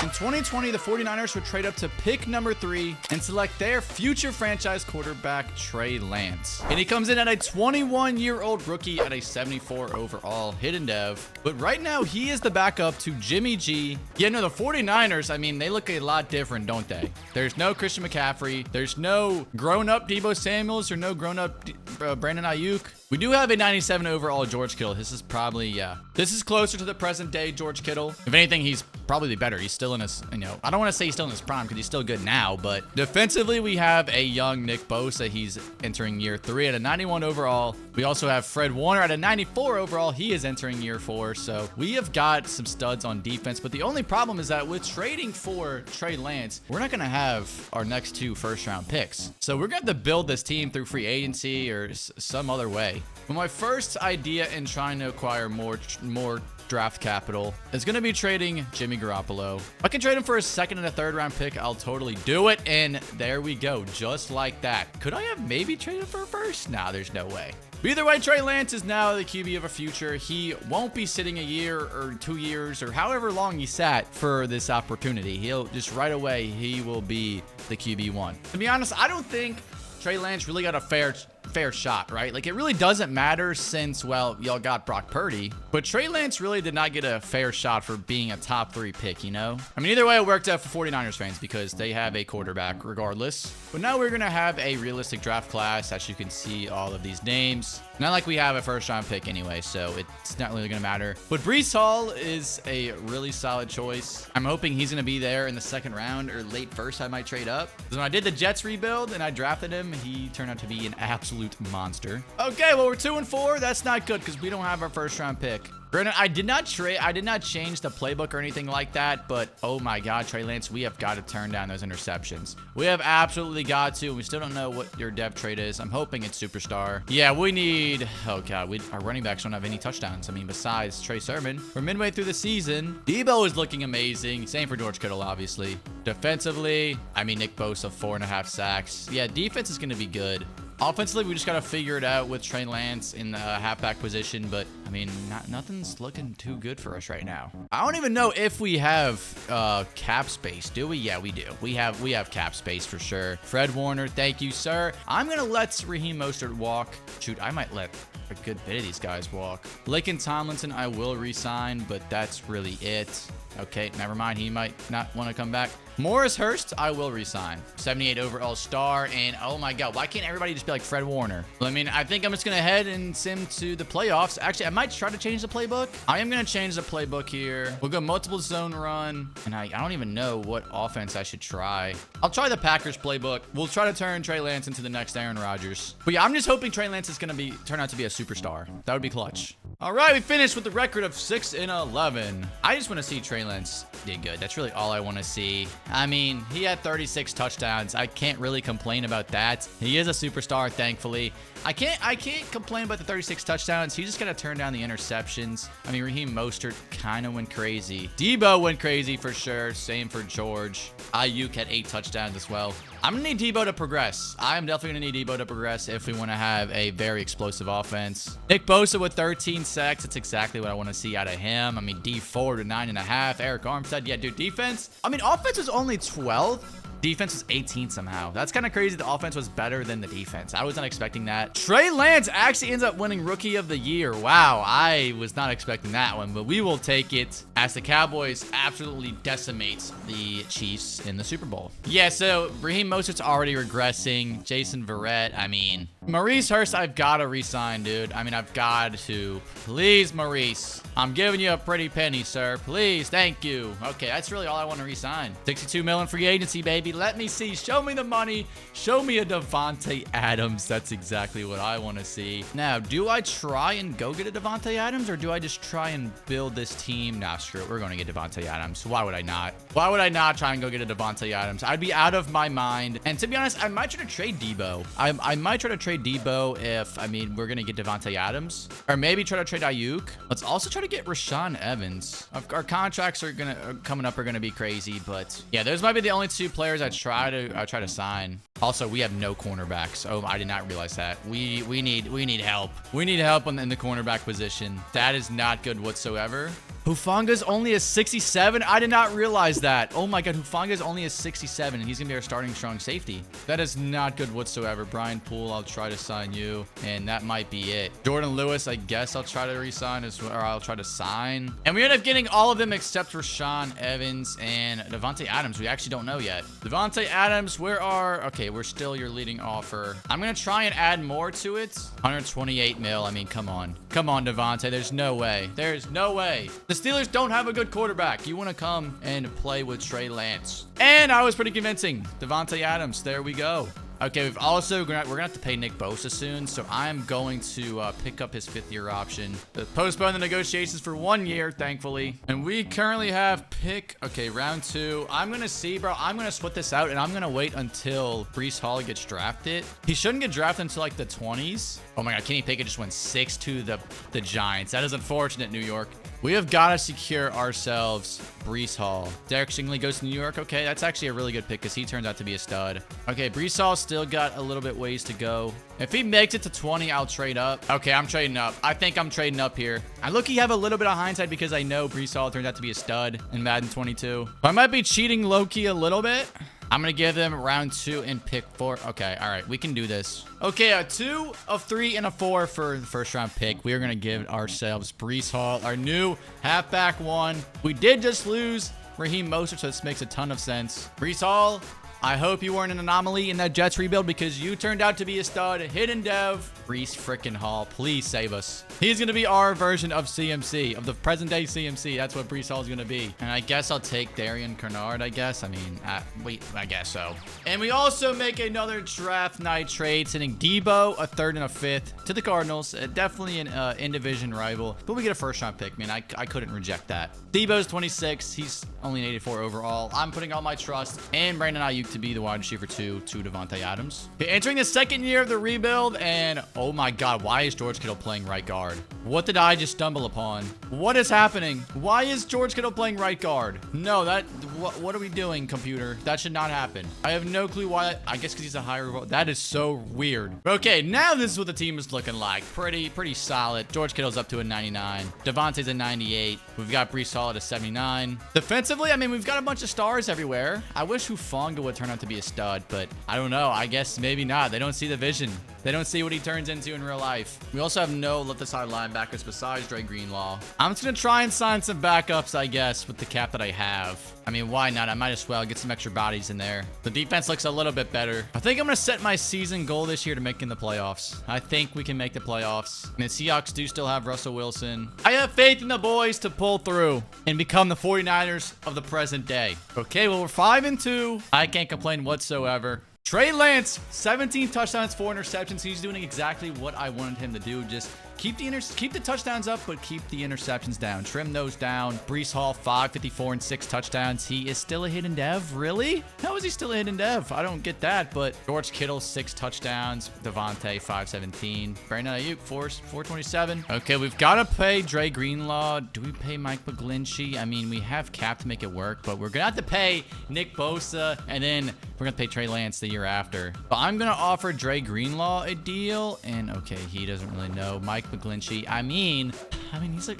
In 2020, the 49ers would trade up to pick number 3 and select their future franchise quarterback, Trey Lance. And he comes in at a 21-year-old rookie at a 74 overall hidden dev. But right now, he is the backup to Jimmy G. Yeah, no, the 49ers, I mean, they look a lot different, don't they? There's no Christian McCaffrey. There's no grown-up Deebo Samuels or no grown-up Brandon Ayuk. We do have a 97 overall George Kittle. This is probably, yeah. This is closer to the present day George Kittle. If anything, he's probably better. He's still in his, you know, I don't want to say he's still in his prime because he's still good now, but defensively, we have a young Nick Bosa. He's entering year 3 at a 91 overall. We also have Fred Warner at a 94 overall. He is entering year 4. So we have got some studs on defense, but the only problem is that with trading for Trey Lance, we're not going to have our next 2 first-round picks. So we're going to have to build this team through free agency or some other way. But my first idea in trying to acquire more draft capital is going to be trading Jimmy Garoppolo. If I can trade him for a 2nd and a 3rd round pick, I'll totally do it. And there we go, just like that. Could I have maybe traded him for a 1st? Nah, there's no way. But either way, Trey Lance is now the QB of a future. He won't be sitting a year or 2 years or however long he sat for this opportunity. He'll just right away, he will be the QB1. To be honest, I don't think Trey Lance really got a fair shot, right? Like, it really doesn't matter since, well, y'all got Brock Purdy, but Trey Lance really did not get a fair shot for being a top 3 pick, you know? I mean, either way, it worked out for 49ers fans because they have a quarterback regardless. But now we're going to have a realistic draft class. As you can see, all of these names. Not like we have a 1st round pick anyway, so it's not really going to matter. But Breece Hall is a really solid choice. I'm hoping he's going to be there in the 2nd round or late 1st. I might trade up. Because when I did the Jets rebuild and I drafted him, he turned out to be an absolute monster. Okay, well, we're 2-4. That's not good because we don't have our 1st round pick. Granted, I did not change the playbook or anything like that, but oh my God, Trey Lance, we have got to turn down those interceptions. We have absolutely got to. We still don't know what your dev trade is. I'm hoping it's superstar. Yeah, we need, oh God, our running backs don't have any touchdowns. I mean, besides Trey Sermon. We're midway through the season. Deebo is looking amazing. Same for George Kittle, obviously. Defensively, I mean, Nick Bosa, 4.5 sacks. Yeah, defense is going to be good. Offensively, we just got to figure it out with Trey Lance in the halfback position, but I mean, nothing's looking too good for us right now. I don't even know if we have cap space. Do we? Yeah, we do. We have cap space for sure. Fred Warner, thank you, sir. I'm gonna let Raheem Mostert walk. Shoot, I might let a good bit of these guys walk. Laken Tomlinson, I will re-sign, but that's really it. Okay, never mind. He might not want to come back. Morris Hurst, I will resign. 78 overall star. And oh my God, why can't everybody just be like Fred Warner? I mean, I think I'm just going to head and sim to the playoffs. Actually, I might try to change the playbook. I am going to change the playbook here. We'll go multiple zone run. And I don't even know what offense I should try. I'll try the Packers playbook. We'll try to turn Trey Lance into the next Aaron Rodgers. But yeah, I'm just hoping Trey Lance is going to turn out to be a superstar. That would be clutch. All right, we finished with the record of 6-11. I just want to see Trey Lance did good. That's really all I want to see. I mean, he had 36 touchdowns. I can't really complain about that. He is a superstar, thankfully. I can't complain about the 36 touchdowns. He just got to turn down the interceptions. I mean, Raheem Mostert kind of went crazy. Deebo went crazy for sure. Same for George. Ayuk had 8 touchdowns as well. I'm going to need Deebo to progress. I'm definitely going to need Deebo to progress if we want to have a very explosive offense. Nick Bosa with 13 sacks. That's exactly what I want to see out of him. I mean, D4 to 9.5. Eric Armstead. Yeah, dude, defense. I mean, offense was only 12. Defense was 18 somehow. That's kind of crazy. The offense was better than the defense. I was not expecting that. Trey Lance actually ends up winning Rookie of the Year. Wow, I was not expecting that one, but we will take it as the Cowboys absolutely decimate the Chiefs in the Super Bowl. Yeah, so Raheem Mostert's already regressing. Jason Verrett, I mean, Maurice Hurst, I've got to resign, dude. I mean, I've got to. Please, Maurice. I'm giving you a pretty penny, sir. Please, thank you. Okay, that's really all I want to resign. 62 million free agency, baby. Let me see. Show me the money. Show me a Davante Adams. That's exactly what I want to see. Now, do I try and go get a Davante Adams, or do I just try and build this team? Nah, screw it. We're going to get Davante Adams. Why would I not? Why would I not try and go get a Davante Adams? I'd be out of my mind. And to be honest, I might try to trade Deebo. I might try to trade Deebo if, I mean, we're going to get Davante Adams. Or maybe try to trade Ayuk. Let's also try to get Rashaan Evans. Our contracts are coming up are going to be crazy, but yeah, those might be the only 2 players I try to sign. Also, we have no cornerbacks. Oh, I did not realize that. We need help. We need help in the cornerback position. That is not good whatsoever. Hufanga's only a 67. I did not realize that. Oh my God, Hufanga's only a 67, and he's gonna be our starting strong safety. That is not good whatsoever. Brian Poole, I'll try to sign you, and that might be it. Jordan Lewis, I guess I'll try to re-sign as well, or I'll try to sign. And we end up getting all of them except for Rashaan Evans and Devontae Adams. We actually don't know yet. Devontae Adams, okay, we're still your leading offer. I'm gonna try and add more to it. 128 mil. I mean, come on. Come on, Devontae. There's no way. There's no way. The Steelers don't have a good quarterback. You want to come and play with Trey Lance. And I was pretty convincing. Devontae Adams. There we go. Okay, we're gonna have to pay Nick Bosa soon, so I'm going to pick up his 5th-year option. Postpone the negotiations for 1 year, thankfully. And we currently have round 2. I'm gonna see, bro. I'm gonna split this out, and I'm gonna wait until Breece Hall gets drafted. He shouldn't get drafted until like the 20s. Oh my God, Kenny Pickett just went 6 to the Giants. That is unfortunate, New York. We have got to secure ourselves Breece Hall. Derek Stingley goes to New York. Okay, that's actually a really good pick because he turns out to be a stud. Okay, Breece Hall still got a little bit ways to go. If he makes it to 20, I'll trade up. Okay, I'm trading up. I think I'm trading up here. I look-y have a little bit of hindsight because I know Breece Hall turned out to be a stud in Madden 22. I might be cheating low-key a little bit. I'm going to give them round 2 and pick 4. Okay, all right, we can do this. Okay, a 2, a 3, and a 4 for the first round pick. We are going to give ourselves Breece Hall, our new halfback 1. We did just lose Raheem Mostert, so this makes a ton of sense. Breece Hall, I hope you weren't an anomaly in that Jets rebuild because you turned out to be a stud. Hidden Dev, Breece frickin' Hall, please save us. He's going to be our version of CMC, of the present day CMC. That's what Breece Hall is going to be. And I guess I'll take Darian Kennard, I guess. I mean, I guess so. And we also make another draft night trade, sending Debo, a 3rd and a 5th, to the Cardinals. Definitely an in-division rival. But we get a first-round pick, man. I couldn't reject that. Debo's 26. He's only an 84 overall. I'm putting all my trust in Brandon Ayuk to be the wide receiver 2 to Devontae Adams. Okay, entering the 2nd year of the rebuild, and oh my God, why is George Kittle playing right guard? What did I just stumble upon? What is happening? Why is George Kittle playing right guard? No, what are we doing, computer? That should not happen. I have no clue why. I guess because he's a higher. That is so weird. Okay, now this is what the team is looking like. Pretty solid. George Kittle's up to a 99. Devontae's a 98. We've got Breece Hall at a 79. Defensively, I mean, we've got a bunch of stars everywhere. I wish Hufanga would turn out to be a stud, but I don't know. I guess maybe not. They don't see the vision. They don't see what he turns into in real life. We also have no left-side linebackers besides Dre Greenlaw. I'm just going to try and sign some backups, I guess, with the cap that I have. I mean, why not? I might as well get some extra bodies in there. The defense looks a little bit better. I think I'm going to set my season goal this year to make in the playoffs. I think we can make the playoffs. And the Seahawks do still have Russell Wilson. I have faith in the boys to pull through and become the 49ers of the present day. Okay, well, we're 5-2. I can't complain whatsoever. Trey Lance, 17 touchdowns, 4 interceptions. He's doing exactly what I wanted him to do. Just keep the touchdowns up, but keep the interceptions down. Trim those down. Breece Hall, 554 and 6 touchdowns. He is still a hidden dev? Really? How is he still a hidden dev? I don't get that, but George Kittle, 6 touchdowns. Devontae, 517. Brandon Ayuk, 427. Okay, we've got to pay Dre Greenlaw. Do we pay Mike McGlinchey? I mean, we have cap to make it work, but we're going to have to pay Nick Bosa, and then we're going to pay Trey Lance the year after. But I'm going to offer Dre Greenlaw a deal, and okay, he doesn't really know. Mike McGlinchey, I mean,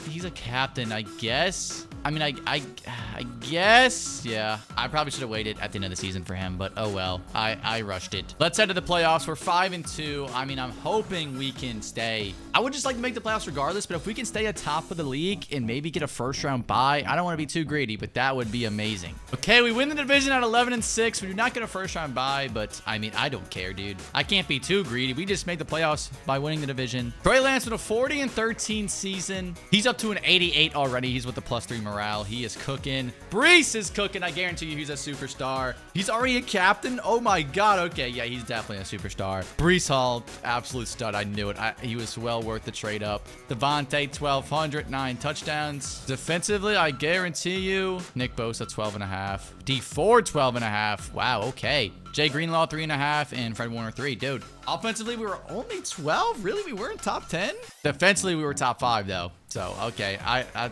he's a captain, I guess. I mean, I guess, yeah. I probably should have waited at the end of the season for him, but oh well. I rushed it. Let's head to the playoffs. We're 5-2. I mean, I'm hoping we can stay. I would just like to make the playoffs regardless, but if we can stay atop of the league and maybe get a first-round bye, I don't want to be too greedy, but that would be amazing. Okay, we win the division at 11-6. We do not get a first-round bye, but I mean, I don't care, dude. I can't be too greedy. We just made the playoffs by winning the division. Trey Lance with a 40-13 season. He's up to an 88 already. He's with the +3 morale. He is cooking. Breece is cooking. I guarantee you he's a superstar. He's already a captain. Oh my God. Okay. Yeah, he's definitely a superstar. Breece Hall, absolute stud. I knew it. He was well worth the trade up. Devontae, 1,200, 9 touchdowns. Defensively, I guarantee you, Nick Bosa, 12.5. D4, 12.5. Wow. Okay. Jay Greenlaw, 3.5, and Fred Warner, 3. Dude, offensively, we were only 12? Really? We weren't top 10? Defensively, we were top 5, though. So, okay,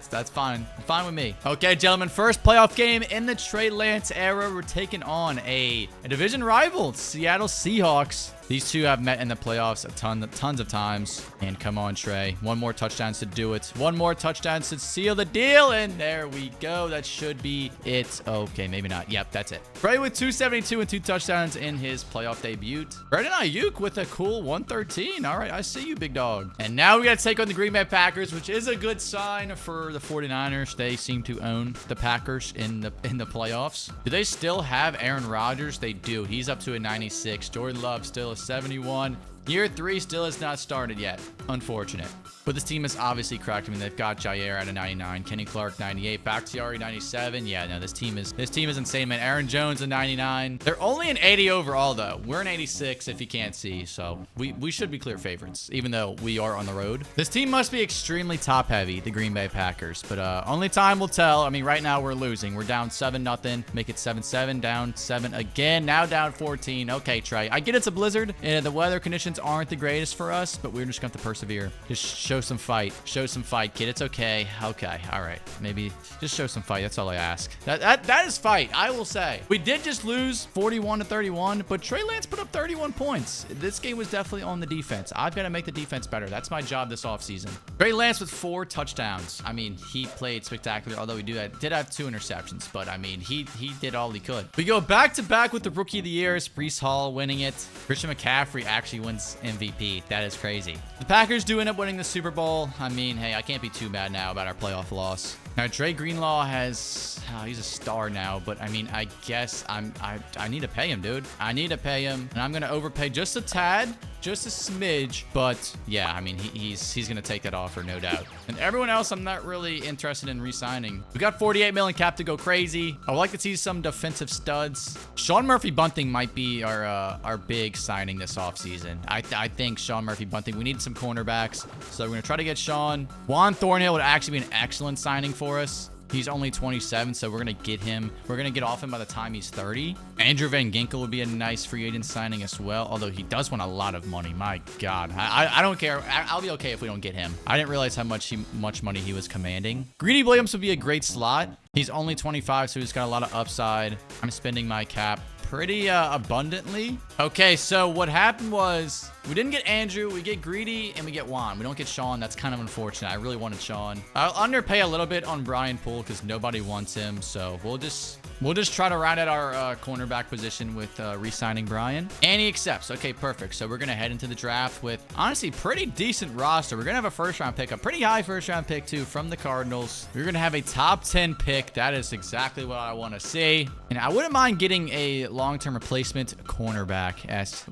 that's fine. Fine with me. Okay, gentlemen, first playoff game in the Trey Lance era. We're taking on a division rival, Seattle Seahawks. These two have met in the playoffs tons of times. And come on, Trey. One more touchdown to do it. One more touchdown to seal the deal. And there we go. That should be it. Okay, maybe not. Yep, that's it. Trey with 272 and 2 touchdowns in his playoff debut. Brandon Ayuk with a cool 113. All right, I see you, big dog. And now we got to take on the Green Bay Packers, which is a good sign for the 49ers. They seem to own the Packers in the playoffs. Do they still have Aaron Rodgers? They do. He's up to a 96. Jordan Love still a 71. Year 3 still has not started yet. Unfortunate. But this team is obviously cracked. I mean, they've got Jair at a 99, Kenny Clark 98, Bakhtiari 97. Yeah, no, this team is insane, man. Aaron Jones a 99. They're only an 80 overall, though. We're an 86 if you can't see. So we should be clear favorites, even though we are on the road. This team must be extremely top heavy, the Green Bay Packers. But only time will tell. I mean, right now we're losing. We're down 7-0. Make it 7-7. Down 7 again. Now down 14. Okay, Trey. I get it's a blizzard and the weather conditions aren't the greatest for us, but we're just going to have to persevere. Just show some fight. Show some fight, kid. It's okay. Okay. All right. Maybe just show some fight. That's all I ask. That is fight, I will say. We did just lose 41-31, but Trey Lance put up 31 points. This game was definitely on the defense. I've got to make the defense better. That's my job this offseason. Trey Lance with 4 touchdowns. I mean, he played spectacular, although he did have 2 interceptions, but I mean, he did all he could. We go back-to-back with the Rookie of the Year. Breece Hall winning it. Christian McCaffrey actually wins MVP. That is crazy. The Packers do end up winning the Super Bowl. I mean, hey, I can't be too mad now about our playoff loss. Now, Dre Greenlaw he's a star now, but I mean, I guess I need to pay him, dude. I need to pay him, and I'm going to overpay just a tad, just a smidge, but yeah, I mean, he's going to take that offer, no doubt. And everyone else, I'm not really interested in re-signing. We got 48 million cap to go crazy. I would like to see some defensive studs. Sean Murphy-Bunting might be our big signing this offseason. I think Sean Murphy-Bunting, we need some cornerbacks, so we're going to try to get Sean. Juan Thornhill would actually be an excellent signing for us. He's only 27, so we're going to get him. We're going to get off him by the time he's 30. Andrew Van Ginkel would be a nice free agent signing as well, although he does want a lot of money. My God. I don't care. I'll be okay if we don't get him. I didn't realize how much money he was commanding. Greedy Williams would be a great slot. He's only 25, so he's got a lot of upside. I'm spending my cap pretty abundantly. Okay, so what happened was we didn't get Andrew, we get Greedy, and we get Juan. We don't get Sean. That's kind of unfortunate. I really wanted Sean. I'll underpay a little bit on Brian Poole because nobody wants him, so we'll just try to round out our cornerback position with re-signing Brian. And he accepts. Okay, perfect. So we're going to head into the draft with, honestly, pretty decent roster. We're going to have a first-round pick, a pretty high first-round pick, too, from the Cardinals. We're going to have a top 10 pick. That is exactly what I want to see. And I wouldn't mind getting a long-term replacement cornerback.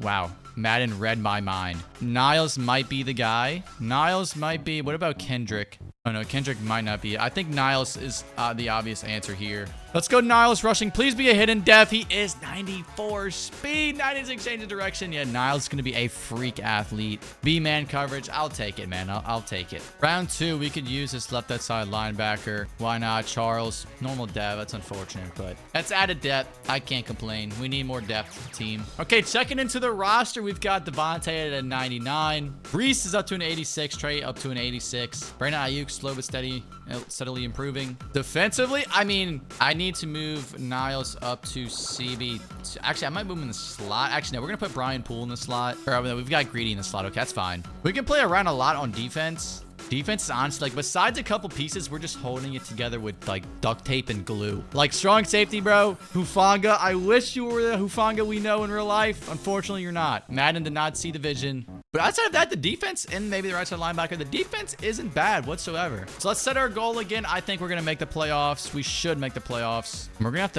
Wow. Madden read my mind. Niles might be the guy. Niles might be. What about Kendrick? Oh, no, Kendrick might not be. I think Niles is the obvious answer here. Let's go Niles rushing. Please be a hidden def. He is 94 speed, 96 change of direction. Yeah, Niles is going to be a freak athlete. B-man coverage. I'll take it, man. I'll take it. Round 2, we could use this left outside linebacker. Why not? Charles. Normal dev. That's unfortunate, but that's added depth. I can't complain. We need more depth for the team. Okay, checking into the roster. We've got Devontae at a 99. Breece is up to an 86. Trey up to an 86. Brandon Ayuk slow but steadily improving. Defensively, I mean, I need to move Niles up to CB. Actually, I might move him in the slot. Actually, no, we're going to put Brian Poole in the slot. Or no, we've got Greedy in the slot. Okay, that's fine. We can play around a lot on defense. Defense is honestly, like, besides a couple pieces, we're just holding it together with, like, duct tape and glue. Like, strong safety, bro. Hufanga. I wish you were the Hufanga we know in real life. Unfortunately, you're not. Madden did not see the vision. But outside of that, the defense and maybe the right side linebacker, the defense isn't bad whatsoever. So let's set our goal again. I think we're going to make the playoffs. We should make the playoffs. And we're going to have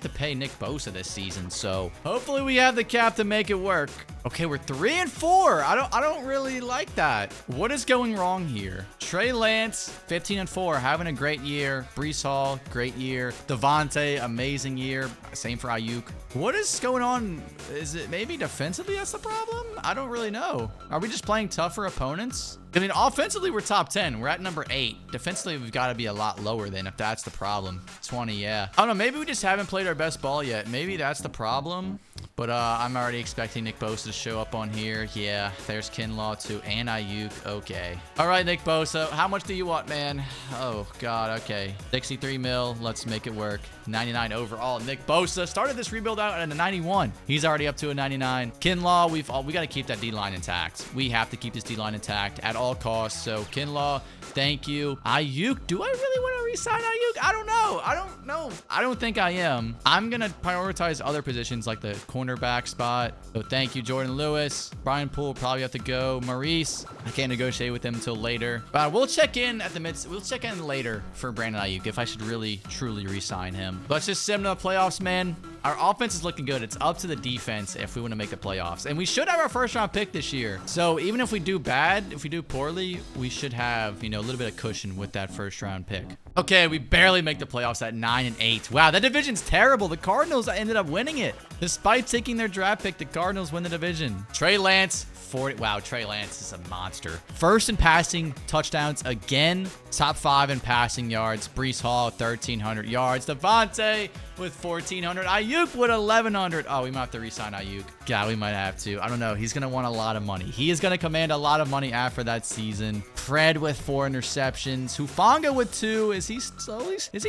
to pay Nick Bosa this season. So hopefully we have the cap to make it work. Okay, we're 3-4. I don't really like that. What is going wrong here? Trey Lance, 15-4, having a great year. Breece Hall, great year. Devontae, amazing year. Same for Ayuk. What is going on? Is it maybe defensively that's the problem? I don't really know. Are we just playing tougher opponents? I mean, offensively, we're top 10. We're at number 8. Defensively, we've got to be a lot lower than if that's the problem. 20, yeah. I don't know. Maybe we just haven't played our best ball yet. Maybe that's the problem. But I'm already expecting Nick Bosa to show up on here. Yeah, there's Kinlaw too, and Ayuk. Okay. All right, Nick Bosa. How much do you want, man? Oh, God. Okay. 63 mil. Let's make it work. 99 overall. Nick Bosa started this rebuild out at a 91. He's already up to a 99. Kinlaw, we got to keep that D-line intact. We have to keep this D-line intact at all costs. So, Kinlaw, thank you. Ayuk, do I really want to re-sign Ayuk? I don't know. I don't think I am. I'm going to prioritize other positions like the cornerback spot. So, thank you, Jordan Lewis. Brian Poole probably have to go. Maurice, I can't negotiate with him until later. But we'll check in at the mid. We'll check in later for Brandon Ayuk if I should really, truly re-sign him. Let's just send him to the playoffs, man. Our offense is looking good. It's up to the defense if we want to make the playoffs. And we should have our first round pick this year. So even if we do bad, if we do poorly, we should have, you know, a little bit of cushion with that first round pick. Okay, we barely make the playoffs at 9-8. Wow, that division's terrible. The Cardinals ended up winning it. Despite taking their draft pick, the Cardinals win the division. Trey Lance, 40. Wow, Trey Lance is a monster. First in passing touchdowns again. Top 5 in passing yards. Breece Hall, 1,300 yards. Devontae with 1,400. Ayuk with 1,100. Oh, we might have to re-sign Ayuk. God, we might have to. I don't know. He's going to want a lot of money. He is going to command a lot of money after that season. Fred with 4 interceptions. Hufanga with 2. Is he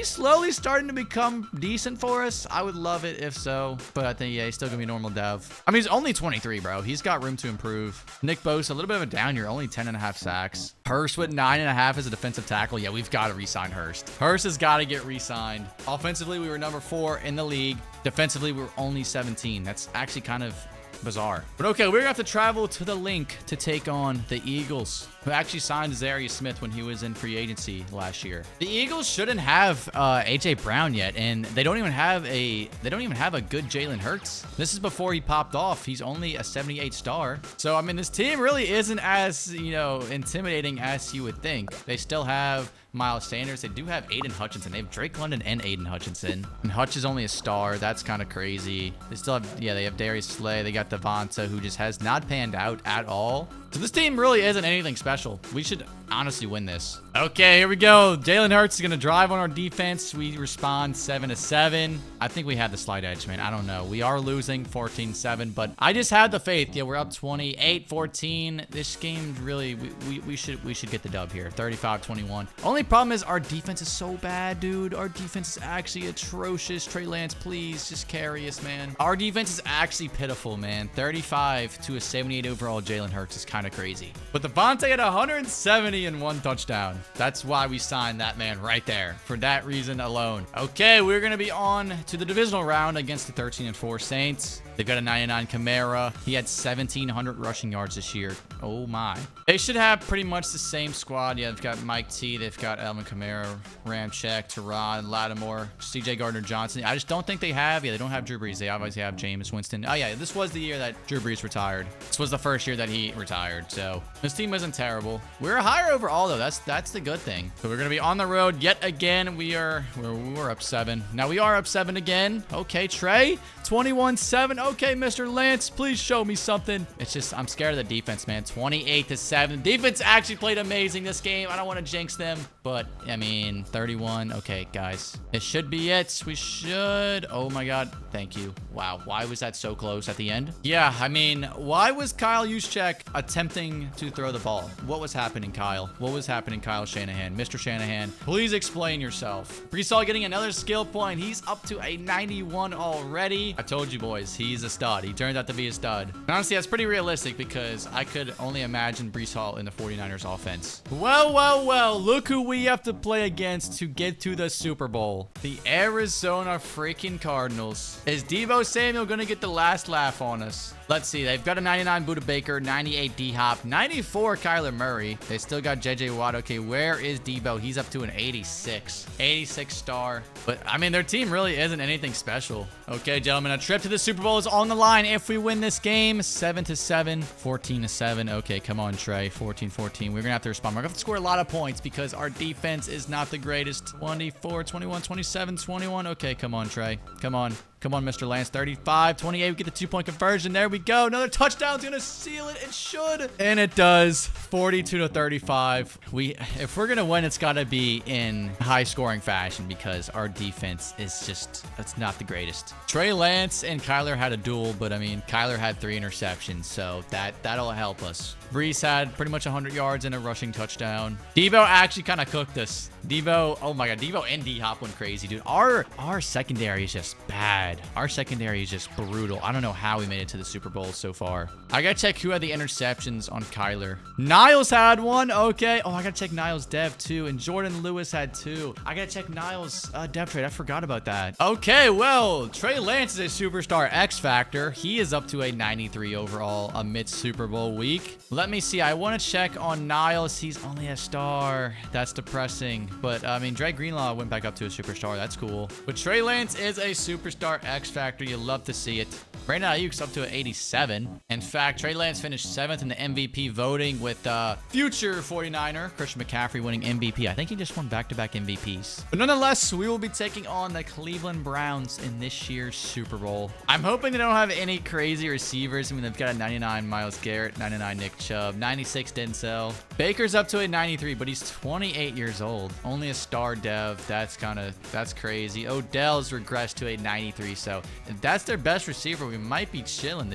slowly starting to become decent for us? I would love it if so. But I think, yeah, he's still going to be normal dev. I mean, he's only 23, bro. He's got room to improve. Nick Bosa, a little bit of a down year. Only 10.5 sacks. Hurst with 9.5 as a defensive tackle. Yeah, we've got to re-sign Hurst. Hurst has got to get re-signed. Offensively, we were number 4 in the league. Defensively, we were only 17. That's actually kind of bizarre. But okay, we're gonna have to travel to the link to take on the Eagles, who actually signed Zarius Smith when he was in free agency last year. The Eagles shouldn't have AJ Brown yet, and they don't even have a good Jalen Hurts. This is before he popped off. He's only a 78 star. So I mean, this team really isn't as, you know, intimidating as you would think. They still have Miles Sanders. They do have Aiden Hutchinson. They have Drake London and Aiden Hutchinson. And Hutch is only a star. That's kind of crazy. They still have, yeah, they have Darius Slay. They got Devonta, who just has not panned out at all. So this team really isn't anything special. We should honestly win this. Okay, here we go. Jalen Hurts is going to drive on our defense. We respond 7-7. I think we have the slight edge, man. I don't know. We are losing 14-7, but I just have the faith. Yeah, we're up 28-14. This game really, we should get the dub here. 35-21. Only problem is our defense is so bad, dude. Our defense is actually atrocious. Trey Lance, please just carry us, man. Our defense is actually pitiful, man. 35 to a 78 overall Jalen Hurts is kind of crazy. But Devontae had 170 and 1 touchdown. That's why we signed that man right there. For that reason alone. Okay, we're going to be on to the divisional round against the 13-4 Saints. They've got a 99 Kamara. He had 1,700 rushing yards this year. Oh my. They should have pretty much the same squad. Yeah, they've got Mike T. They've got Alvin Kamara, Ramczyk, Teron, Lattimore, CJ Gardner-Johnson. I just don't think they have. Yeah, they don't have Drew Brees. They obviously have Jameis Winston. Oh yeah, this was the year that Drew Brees retired. This was the first year that he retired. So this team isn't terrible. We're higher overall though. That's the good thing. So we're gonna be on the road yet again. We're up 7. Now we are up 7 again. Okay, Trey, 21-7. Okay, Mr. Lance, please show me something. It's just, I'm scared of the defense, man. 28-7. Defense actually played amazing this game. I don't want to jinx them, but I mean, 31. Okay, guys, it should be it. We should. Oh my God. Thank you. Wow. Why was that so close at the end? Yeah, I mean, why was Kyle Juszczyk attempting to throw the ball? What was happening, Kyle? What was happening, Kyle Shanahan? Mr. Shanahan, please explain yourself. Breece Hall getting another skill point. He's up to a 91 already. I told you boys, he's a stud. He turned out to be a stud. And honestly, that's pretty realistic because I could only imagine Breece Hall in the 49ers offense. Well, look who we have to play against to get to the Super Bowl. The Arizona freaking Cardinals. Is Deebo Samuel gonna get the last laugh on us? Let's see. They've got a 99 Budda Baker, 98 D-Hop, 94 Kyler Murray. They still got JJ Watt. Okay, where is Deebo? He's up to an 86. 86 star. But, I mean, their team really isn't anything special. Okay, gentlemen, a trip to the Super Bowl is on the line if we win this game. 7-7, 14-7. Okay, come on, Trey. 14-14. We're going to have to respond. We're going to have to score a lot of points because our defense is not the greatest. 24, 21, 27, 21. Okay, come on, Trey. Come on. Come on, Mr. Lance. 35, 28. We get the 2-point conversion. There we go. Another touchdown's going to seal it. It should. And it does. 42 to 35. If we're going to win, it's got to be in high scoring fashion because our defense is just, it's not the greatest. Trey Lance and Kyler had a duel, but I mean, Kyler had 3 interceptions, so that'll help us. Brees had pretty much 100 yards and a rushing touchdown. Debo actually kind of cooked us. Debo, oh my God, Debo and D-Hop went crazy, dude. Our secondary is just bad. Our secondary is just brutal. I don't know how we made it to the Super Bowl so far. I gotta check who had the interceptions on Kyler. Niles had one. Okay. Oh, I gotta check Niles' dev too. And Jordan Lewis had 2. I gotta check Niles' dev trade. I forgot about that. Okay, well, Trey Lance is a superstar X Factor. He is up to a 93 overall amidst Super Bowl week. Let me see. I want to check on Niles. He's only a star. That's depressing. But, I mean, Dre Greenlaw went back up to a superstar. That's cool. But Trey Lance is a superstar X Factor. You love to see it. Brandon Ayuk's up to an 87. In fact, Trey Lance finished 7th in the MVP voting with future 49er Christian McCaffrey winning MVP. I think he just won back-to-back MVPs. But nonetheless, we will be taking on the Cleveland Browns in this year's Super Bowl. I'm hoping they don't have any crazy receivers. I mean, they've got a 99 Myles Garrett, 99 Nick Chubb, 96 Denzel. Baker's up to a 93, but he's 28 years old. Only a star dev. That's crazy. Odell's regressed to a 93, so if that's their best receiver, we might be chilling.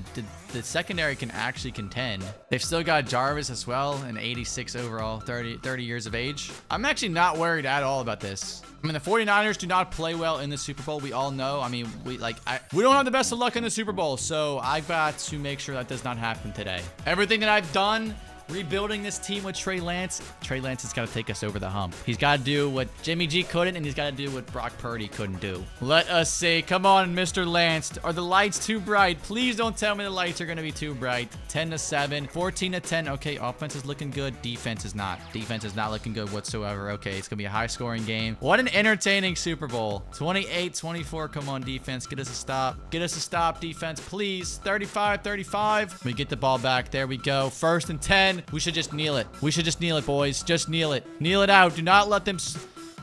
The secondary can actually contend. They've still got Jarvis as well, an 86 overall, 30 years of age. I'm actually not worried at all about this. I mean, the 49ers do not play well in the Super Bowl. We all know. I mean, we don't have the best of luck in the Super Bowl, so I've got to make sure that does not happen today. Everything that I've done rebuilding this team with Trey Lance has got to take us over the hump. He's got to do what Jimmy G couldn't, and he's got to do what Brock Purdy couldn't do. Let us see. Come on, Mr. Lance. Are the lights too bright? Please don't tell me the lights are going to be too bright. 10 to 7, 14 to 10. Okay, offense is looking good. Defense is not. Defense is not looking good whatsoever. Okay, it's going to be a high-scoring game. What an entertaining Super Bowl. 28-24. Come on, defense. Get us a stop. Get us a stop, defense, please. 35-35. We get the ball back. There we go. 1st and 10. We should just kneel it. We should just kneel it, boys. Just kneel it. Kneel it out. Do not let them...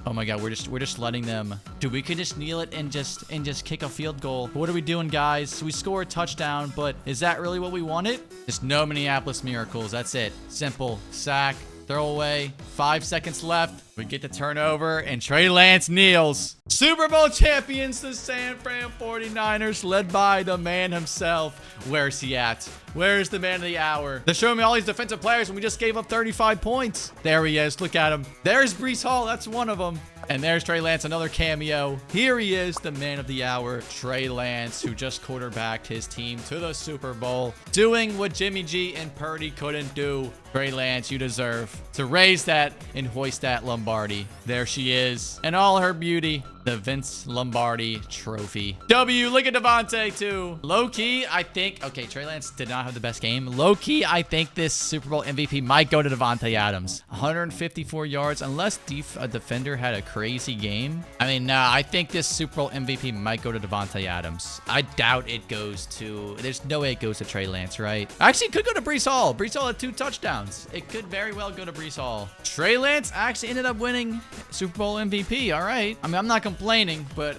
Oh my God, we're just letting them. Dude, we could just kneel it and just kick a field goal. What are we doing, guys? We score a touchdown, but is that really what we wanted? Just no Minneapolis miracles. That's it. Simple. Sack. Throw away. 5 seconds left. We get the turnover, and Trey Lance kneels. Super Bowl champions, the San Fran 49ers, led by the man himself. Where's he at? Where's the man of the hour? They're showing me all these defensive players, and we just gave up 35 points. There he is. Look at him. There's Brees Hall. That's one of them. And there's Trey Lance, another cameo. Here he is, the man of the hour, Trey Lance, who just quarterbacked his team to the Super Bowl, doing what Jimmy G and Purdy couldn't do. Trey Lance, you deserve to raise that and hoist that Lombardi. There she is, in all her beauty, the Vince Lombardi trophy. W, look at Devontae too. Low-key, I think, okay, Trey Lance did not have the best game. Low-key, I think this Super Bowl MVP might go to Devontae Adams. 154 yards, unless a defender had a crazy game. I mean, I think this Super Bowl MVP might go to Devontae Adams. I doubt it goes to, there's no way it goes to Trey Lance, right? Actually, it could go to Brees Hall. Brees Hall had 2 touchdowns. It could very well go to Brees Hall. Trey Lance actually ended up winning Super Bowl MVP. All right. I mean, I'm not complaining, but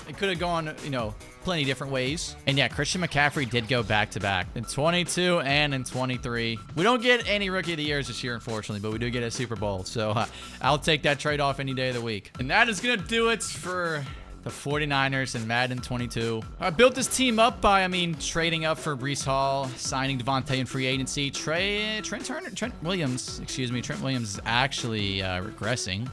it could have gone, you know, plenty different ways. And yeah, Christian McCaffrey did go back-to-back in 22 and in 23. We don't get any Rookie of the Years this year, unfortunately, but we do get a Super Bowl. So I'll take that trade-off any day of the week. And that is going to do it for the 49ers in Madden 22. I built this team up by, trading up for Brees Hall, signing Devontae in free agency. Trent Williams is actually regressing.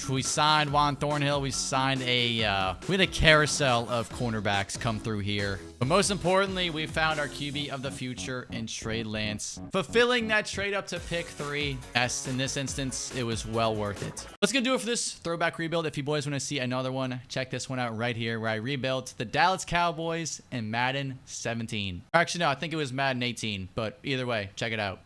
We signed Juan Thornhill. We signed we had a carousel of cornerbacks come through here. But most importantly, we found our QB of the future in Trey Lance, fulfilling that trade up to pick 3. Yes, in this instance, it was well worth it. Let's go do it for this throwback rebuild. If you boys want to see another one, check this one out right here, where I rebuilt the Dallas Cowboys in Madden 17. Actually, no, I think it was Madden 18, but either way, check it out.